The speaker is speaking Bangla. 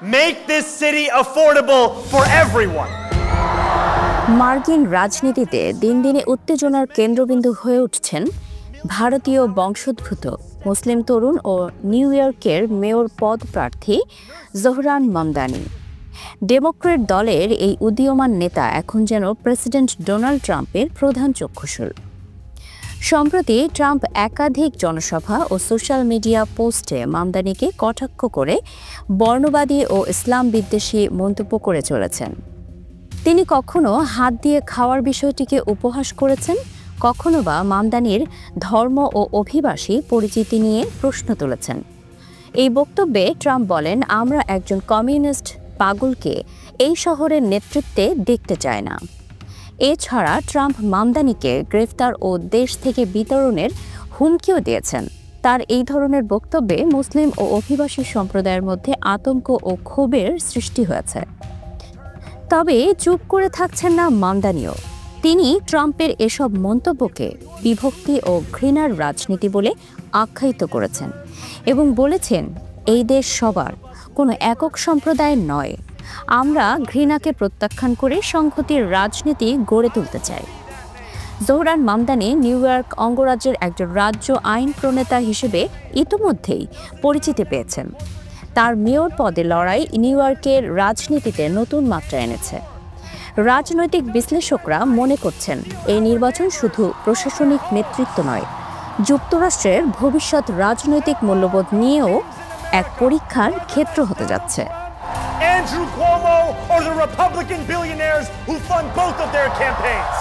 Make this city affordable for everyone. মার্কিন রাজনীতিতে দিন দিনে উত্তেজনার কেন্দ্রবিন্দু হয়ে উঠছেন ভারতীয় বংশোদ্ভূত মুসলিম তরুণ ও নিউ ইয়র্কের মেয়র পদপ্রার্থী জোহরান মামদানি। ডেমোক্র্যাট দলের এই উদীয়মান নেতা এখন যেন প্রেসিডেন্ট ডোনাল্ড ট্রাম্পের প্রধান চক্ষুশূল। সম্প্রতি ট্রাম্প একাধিক জনসভা ও সোশ্যাল মিডিয়া পোস্টে মামদানিকে কটাক্ষ করে বর্ণবাদী ও ইসলাম বিদ্বেষী মন্তব্য করে চলেছেন। তিনি কখনো হাত দিয়ে খাওয়ার বিষয়টিকে উপহাস করেছেন, কখনো বা মামদানির ধর্ম ও অভিবাসী পরিচিতি নিয়ে প্রশ্ন তুলেছেন। এই বক্তব্যে ট্রাম্প বলেন, আমরা একজন কমিউনিস্ট পাগলকে এই শহরের নেতৃত্বে দেখতে চাই না। এছাড়া ট্রাম্প মামদানিকে গ্রেফতার ও দেশ থেকে বিতরণের হুমকিও দিয়েছেন। তার এই ধরনের বক্তব্যে মুসলিম ও অভিবাসী সম্প্রদায়ের মধ্যে আতঙ্ক ও ক্ষোভের সৃষ্টি হয়েছে। তবে চুপ করে থাকছেন না মামদানিও। তিনি ট্রাম্পের এসব মন্তব্যকে বিভক্তি ও ঘৃণার রাজনীতি বলে আখ্যায়িত করেছেন এবং বলেছেন, এই দেশ সবার, কোনো একক সম্প্রদায়ের নয়। আমরা ঘৃণাকে প্রত্যাখ্যান করে সংহতির রাজনীতি গড়ে তুলতে চাই। জোহরান মামদানি নিউ ইয়র্ক অঙ্গরাজ্যের একজন রাজ্য আইন প্রণেতা হিসেবে ইতিমধ্যেই পরিচিতি পেয়েছেন। তার মেয়র পদে লড়াই নিউ ইয়র্কের রাজনীতিতে নতুন মাত্রা এনেছে। রাজনৈতিক বিশ্লেষকরা মনে করছেন, এই নির্বাচন শুধু প্রশাসনিক নেতৃত্ব নয়, যুক্তরাষ্ট্রের ভবিষ্যৎ রাজনৈতিক মূল্যবোধ নিয়েও এক পরীক্ষার ক্ষেত্র হতে যাচ্ছে। Andrew Cuomo or the Republican billionaires who fund both of their campaigns.